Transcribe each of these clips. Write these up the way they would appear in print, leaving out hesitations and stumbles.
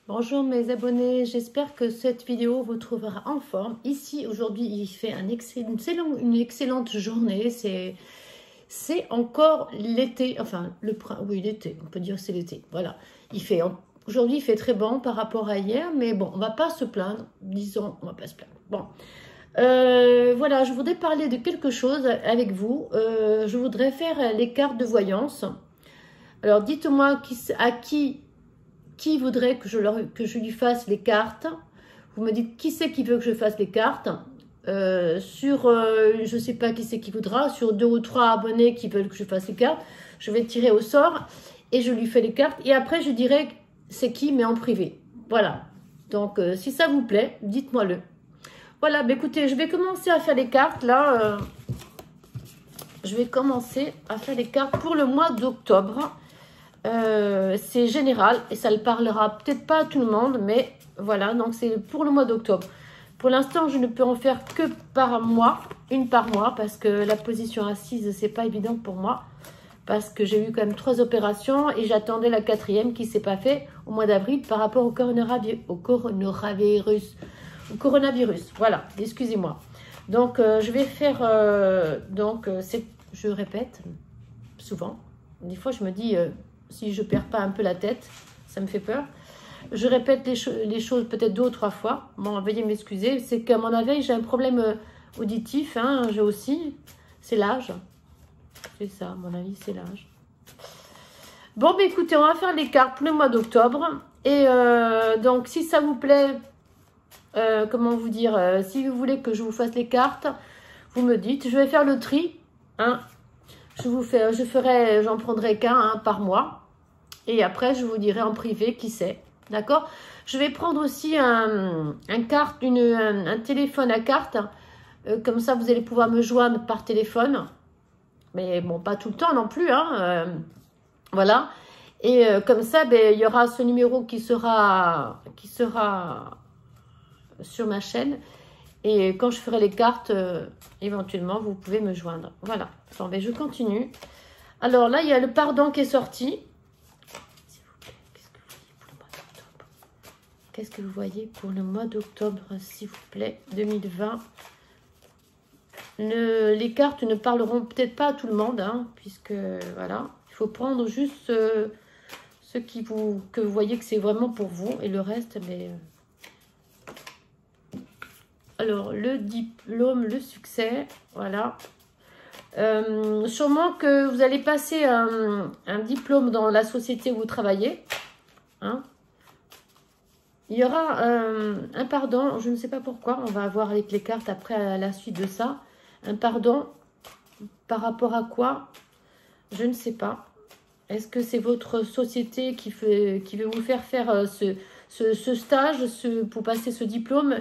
Bonjour mes abonnés, j'espère que cette vidéo vous trouvera en forme. Ici aujourd'hui il fait une excellente journée, c'est encore l'été, enfin oui l'été, on peut dire c'est l'été, voilà. Aujourd'hui il fait très bon par rapport à hier, mais bon on va pas se plaindre, disons on va pas se plaindre. Bon, voilà, je voudrais parler de quelque chose avec vous. Je voudrais faire les cartes de voyance. Alors dites-moi qui voudrait que je lui fasse les cartes. Vous me dites qui c'est qui veut que je fasse les cartes. Je ne sais pas qui c'est qui voudra. Sur 2 ou 3 abonnés qui veulent que je fasse les cartes, je vais tirer au sort et je lui fais les cartes. Et après, je dirai c'est qui, mais en privé. Voilà. Donc, si ça vous plaît, dites-moi-le. Voilà, bah, écoutez, je vais commencer à faire les cartes. Là, je vais commencer à faire les cartes pour le mois d'octobre. C'est général et ça ne parlera peut-être pas à tout le monde, mais voilà, donc c'est pour le mois d'octobre. Pour l'instant, je ne peux en faire que par mois, une par mois, parce que la position assise, c'est pas évident pour moi, parce que j'ai eu quand même 3 opérations et j'attendais la 4e qui s'est pas fait au mois d'avril par rapport au coronavirus. Voilà, excusez-moi. Donc, je vais faire, je répète souvent, des fois je me dis... si je ne perds pas un peu la tête, ça me fait peur. Je répète les choses peut-être 2 ou 3 fois. Bon, veuillez m'excuser. C'est qu'à mon avis, j'ai un problème auditif. Hein, j'ai aussi. C'est l'âge. C'est ça, à mon avis, c'est l'âge. Bon, bah, écoutez, on va faire les cartes pour le mois d'octobre. Et donc, si ça vous plaît, comment vous dire, si vous voulez que je vous fasse les cartes, vous me dites. Je vais faire le tri. Hein. J'en prendrai qu'un par mois. Et après, je vous dirai en privé qui c'est. D'accord? Je vais prendre aussi un téléphone à carte. Comme ça, vous allez pouvoir me joindre par téléphone. Mais bon, pas tout le temps non plus. Hein, voilà. Et comme ça, ben, il y aura ce numéro qui sera sur ma chaîne. Et quand je ferai les cartes, éventuellement, vous pouvez me joindre. Voilà. Bon, ben, je continue. Alors là, il y a le pardon qui est sorti. Qu'est-ce que vous voyez pour le mois d'octobre, s'il vous plaît, 2020? Les cartes ne parleront peut-être pas à tout le monde, hein, puisque, voilà, il faut prendre juste ce que vous voyez que c'est vraiment pour vous, et le reste, mais... Alors, le diplôme, le succès, voilà. Sûrement que vous allez passer un diplôme dans la société où vous travaillez, hein. Il y aura un pardon, je ne sais pas pourquoi, on va voir avec les cartes après à la suite de ça. Un pardon par rapport à quoi? Je ne sais pas. Est-ce que c'est votre société qui veut vous faire ce stage pour passer ce diplôme?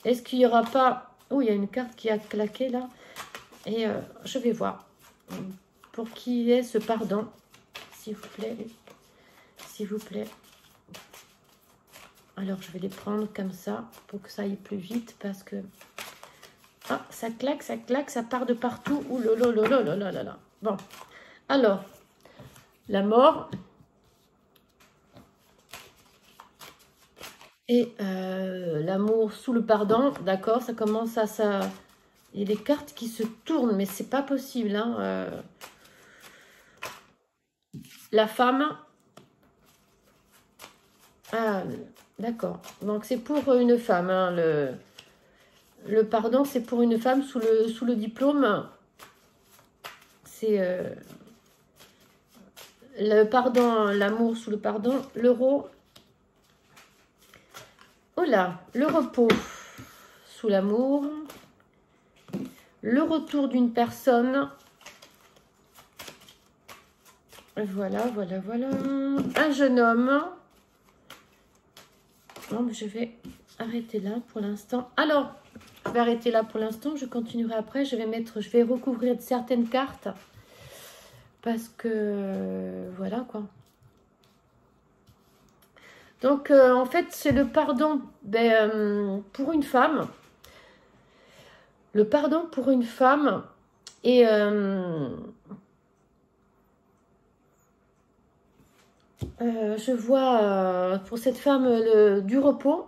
Est-ce qu'il n'y aura pas... Oh, il y a une carte qui a claqué là. Et je vais voir. Pour qui est ce pardon? S'il vous plaît. S'il vous plaît. Alors, je vais les prendre comme ça pour que ça aille plus vite parce que... Ah, ça claque, ça part de partout. Ouh là là là là là là là. Bon, alors, la mort. Et l'amour sous le pardon. D'accord, ça commence à ça... Il y a des cartes qui se tournent, mais c'est pas possible. Hein, la femme... Ah... D'accord, donc c'est pour une femme, hein, le pardon c'est pour une femme sous le diplôme, c'est le pardon, l'amour sous le pardon, l'euro, oh là, le repos sous l'amour, le retour d'une personne, voilà, voilà, voilà, un jeune homme. Bon, je vais arrêter là pour l'instant. Alors, je vais arrêter là pour l'instant. Je continuerai après. Je vais recouvrir certaines cartes. Parce que, voilà quoi. Donc, en fait, c'est le pardon pour une femme. Le pardon pour une femme. Et Je vois pour cette femme du repos.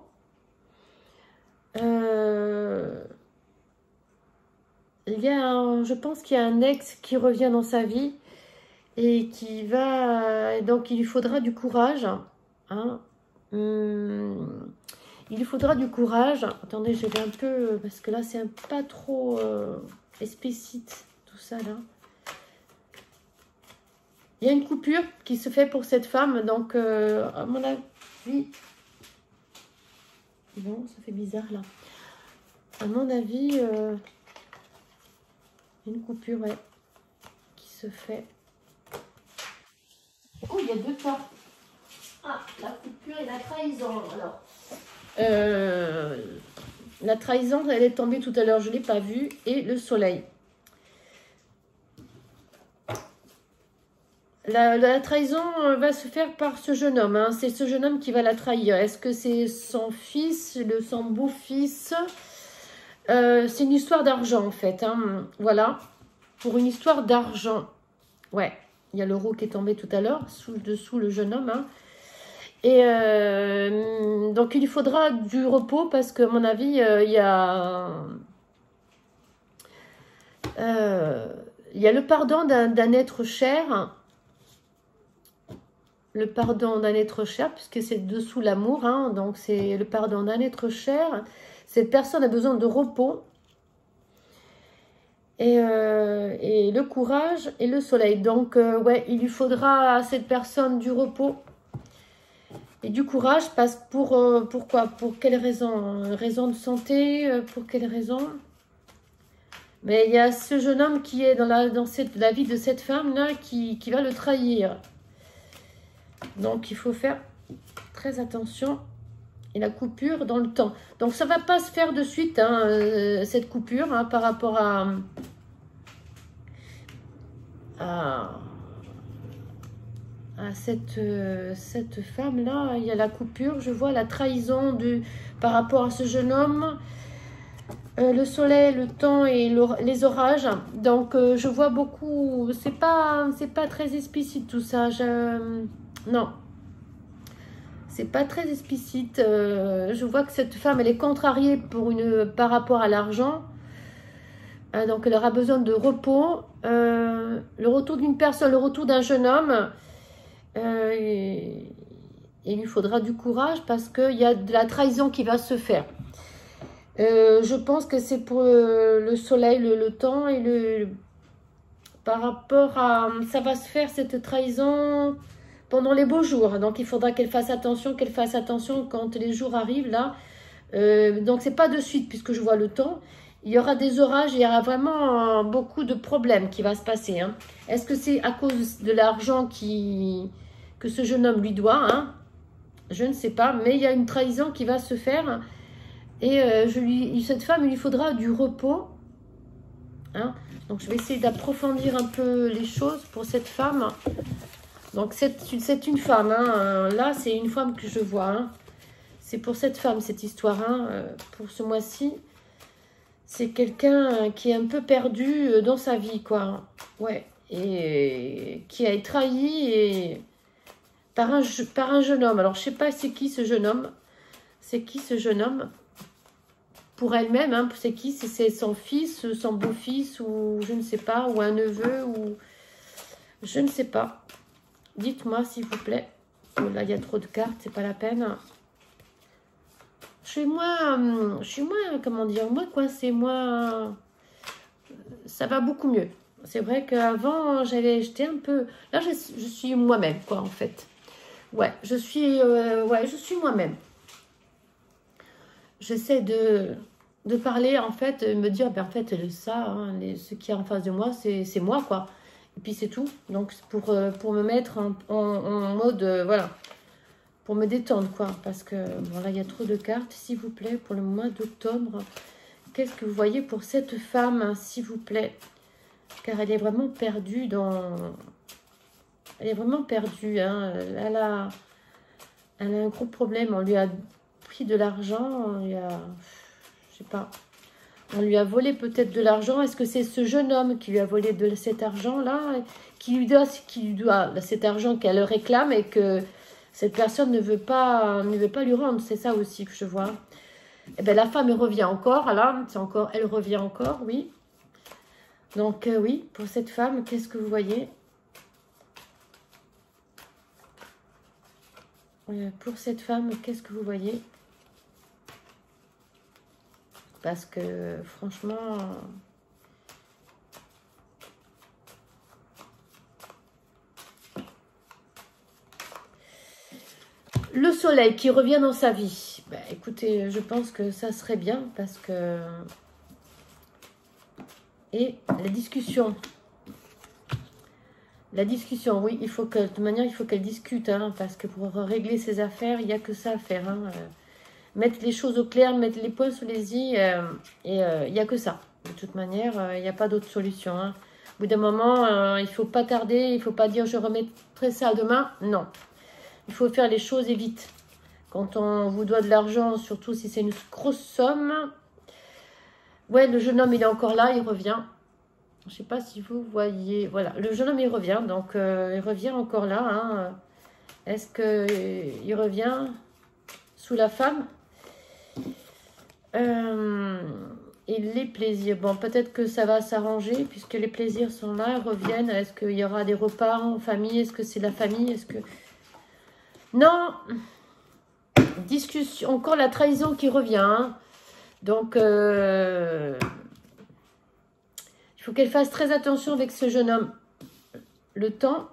Je pense qu'il y a un ex qui revient dans sa vie et qui va... Donc, il lui faudra du courage. Hein. Il lui faudra du courage. Attendez, je vais un peu... Parce que là, c'est pas trop explicite, tout ça, là. Il y a une coupure qui se fait pour cette femme. Donc, à mon avis... Bon, ça fait bizarre, là. À mon avis... une coupure, ouais, qui se fait. Oh, il y a deux cas. Ah, la coupure et la trahison. Alors, la trahison, elle est tombée tout à l'heure, je ne l'ai pas vue. Et le soleil. La trahison va se faire par ce jeune homme. Hein. C'est ce jeune homme qui va la trahir. Est-ce que c'est son fils, son beau-fils? C'est une histoire d'argent, en fait. Hein. Voilà. Pour une histoire d'argent. Ouais. Il y a l'euro qui est tombé tout à l'heure, dessous le jeune homme. Hein. Et donc, il lui faudra du repos parce qu'à mon avis, il y a le pardon d'un être cher. Le pardon d'un être cher, puisque c'est dessous l'amour. Hein, donc, c'est le pardon d'un être cher. Cette personne a besoin de repos. Et le courage et le soleil. Donc, ouais, il lui faudra à cette personne du repos et du courage. Parce pourquoi? Pour quelle raison? Raison de santé? Pour quelle raison? Mais il y a ce jeune homme qui est dans la vie de cette femme-là qui va le trahir. Donc, il faut faire très attention. Et la coupure dans le temps. Donc, ça ne va pas se faire de suite, hein, cette coupure, hein, par rapport à cette femme-là. Il y a la coupure, je vois la trahison par rapport à ce jeune homme. Le soleil, le temps et les orages. Donc, je vois beaucoup... C'est pas très explicite, tout ça. Non. C'est pas très explicite. Je vois que cette femme, elle est contrariée par rapport à l'argent. Donc, elle aura besoin de repos. Le retour d'une personne, le retour d'un jeune homme. Il lui faudra du courage parce qu'il y a de la trahison qui va se faire. Je pense que c'est pour le soleil, le temps et par rapport à... Ça va se faire, cette trahison... pendant les beaux jours, donc il faudra qu'elle fasse attention quand les jours arrivent là. Donc c'est pas de suite puisque je vois le temps. Il y aura des orages, il y aura vraiment beaucoup de problèmes qui va se passer. Hein. Est-ce que c'est à cause de l'argent que ce jeune homme lui doit, hein? Je ne sais pas, mais il y a une trahison qui va se faire. Et cette femme, il lui faudra du repos. Hein. Donc je vais essayer d'approfondir un peu les choses pour cette femme. Donc, c'est une femme. Hein. Là, c'est une femme que je vois. Hein. C'est pour cette femme, cette histoire. Hein. Pour ce mois-ci, c'est quelqu'un qui est un peu perdu dans sa vie, quoi. Ouais. Et qui a été trahi par un jeune homme. Alors, je sais pas c'est qui ce jeune homme. C'est qui ce jeune homme? Pour elle-même, hein. C'est qui? C'est son fils, son beau-fils, ou je ne sais pas, ou un neveu, ou... Je ne sais pas. Dites-moi, s'il vous plaît. Oh, là, il y a trop de cartes, c'est pas la peine. Je suis moins, comment dire, moins coincée, moins... Ça va beaucoup mieux. C'est vrai qu'avant, j'étais un peu... Là, je suis moi-même, quoi, en fait. Ouais, je suis moi-même. J'essaie de parler, en fait, me dire, ben, en fait, ça, hein, ce qu'il y a en face de moi, c'est moi, quoi. Et puis c'est tout. Donc pour me mettre en mode, voilà, pour me détendre, quoi. Parce que, bon, là, il y a trop de cartes, s'il vous plaît, pour le mois d'octobre. Qu'est-ce que vous voyez pour cette femme, hein, s'il vous plaît? Car elle est vraiment perdue dans... Elle est vraiment perdue, hein. Elle a un gros problème. On lui a pris de l'argent, je sais pas. On lui a volé peut-être de l'argent. Est-ce que c'est ce jeune homme qui lui a volé de cet argent-là, qui lui doit cet argent qu'elle le réclame et que cette personne ne veut pas lui rendre? C'est ça aussi que je vois. Eh bien, la femme, elle revient encore, là. C'est encore, elle revient encore, oui. Donc, oui, pour cette femme, qu'est-ce que vous voyez? Pour cette femme, qu'est-ce que vous voyez? Parce que, franchement... Le soleil qui revient dans sa vie. Ben, écoutez, je pense que ça serait bien parce que... Et la discussion. La discussion, oui, il faut que, de toute manière, il faut qu'elle discute, hein, parce que pour régler ses affaires, il n'y a que ça à faire. Hein, mettre les choses au clair, mettre les points sur les i, et il n'y a que ça. De toute manière, il n'y a pas d'autre solution. Hein. Au bout d'un moment, il ne faut pas tarder, il ne faut pas dire je remettrai ça demain. Non, il faut faire les choses et vite. Quand on vous doit de l'argent, surtout si c'est une grosse somme. Ouais, le jeune homme, il est encore là, il revient. Je ne sais pas si vous voyez. Voilà, le jeune homme, il revient. Donc, il revient encore là. Hein. Est-ce qu'il revient sous la femme? Et les plaisirs. Bon, peut-être que ça va s'arranger puisque les plaisirs sont là, ils reviennent. Est-ce qu'il y aura des repas en famille? Est-ce que c'est la famille? Est-ce que... Non. Discussion. Encore la trahison qui revient. Hein. Donc... il faut qu'elle fasse très attention avec ce jeune homme. Le temps.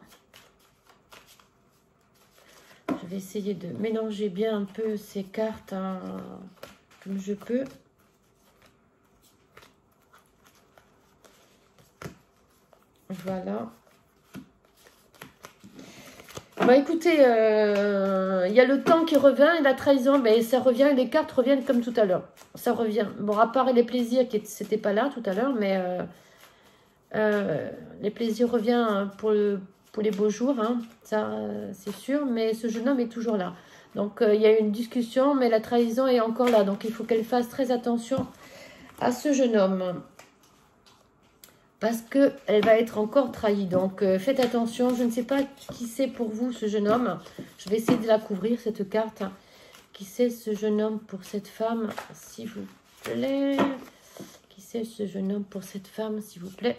Je vais essayer de mélanger bien un peu ces cartes hein, comme je peux. Voilà. Bon, écoutez, il y a le temps qui revient et la trahison, mais ça revient, les cartes reviennent comme tout à l'heure. Ça revient. Bon, à part les plaisirs qui n'étaient pas là tout à l'heure, mais... les plaisirs reviennent pour les beaux jours, hein, ça c'est sûr, mais ce jeune homme est toujours là. Donc il y a eu une discussion, mais la trahison est encore là. Donc il faut qu'elle fasse très attention à ce jeune homme. Parce qu'elle va être encore trahie. Donc faites attention, je ne sais pas qui c'est pour vous ce jeune homme. Je vais essayer de la couvrir cette carte. Qui c'est ce jeune homme pour cette femme, s'il vous plaît? Qui c'est ce jeune homme pour cette femme, s'il vous plaît?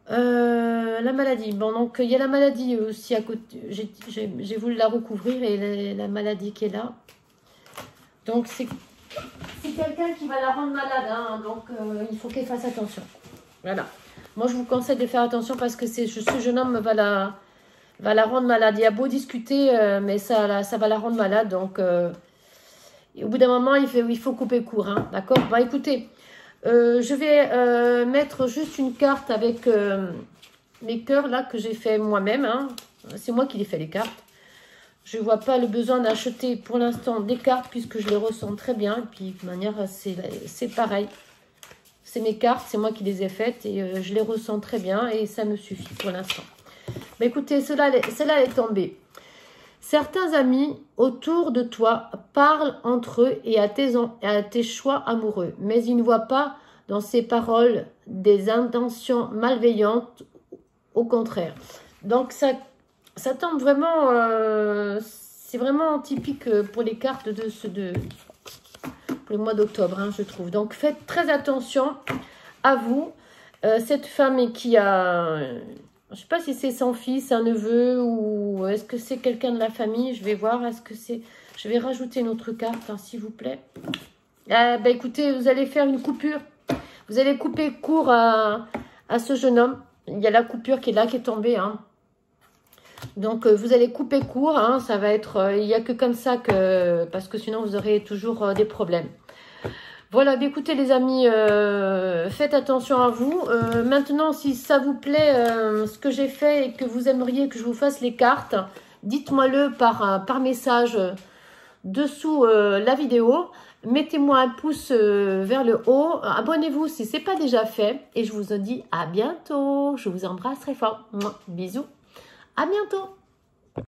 La maladie. Bon, donc il y a la maladie aussi à côté. J'ai voulu la recouvrir et la maladie qui est là. Donc c'est quelqu'un qui va la rendre malade. Hein, donc il faut qu'elle fasse attention. Voilà. Moi je vous conseille de faire attention parce que ce jeune homme va la rendre malade. Il y a beau discuter, mais ça va la rendre malade. Donc au bout d'un moment il faut couper court. Hein, d'accord? Bah écoutez. Je vais mettre juste une carte avec mes cœurs là que j'ai fait moi-même. Hein. C'est moi qui les fait les cartes. Je ne vois pas le besoin d'acheter pour l'instant des cartes puisque je les ressens très bien. Et puis de manière c'est pareil. C'est mes cartes, c'est moi qui les ai faites et je les ressens très bien et ça me suffit pour l'instant. Mais écoutez, celle-là est tombée. Certains amis autour de toi parlent entre eux et à tes choix amoureux, mais ils ne voient pas dans ces paroles des intentions malveillantes, au contraire. Donc ça tombe vraiment, c'est vraiment typique pour les cartes pour le mois d'octobre, hein, je trouve. Donc faites très attention à vous. Cette femme qui a... Je ne sais pas si c'est son fils, un neveu ou est-ce que c'est quelqu'un de la famille. Je vais voir. Est-ce que c'est... Je vais rajouter une autre carte, hein, s'il vous plaît. Ben écoutez, vous allez faire une coupure. Vous allez couper court à ce jeune homme. Il y a la coupure qui est là, qui est tombée. Hein. Donc, vous allez couper court. Hein, ça va être... il n'y a que comme ça que... Parce que sinon, vous aurez toujours des problèmes. Voilà, écoutez les amis, faites attention à vous. Maintenant, si ça vous plaît, ce que j'ai fait et que vous aimeriez que je vous fasse les cartes, dites-moi-le par message dessous la vidéo. Mettez-moi un pouce vers le haut. Abonnez-vous si ce n'est pas déjà fait. Et je vous dis à bientôt. Je vous embrasse très fort. Bisous. À bientôt.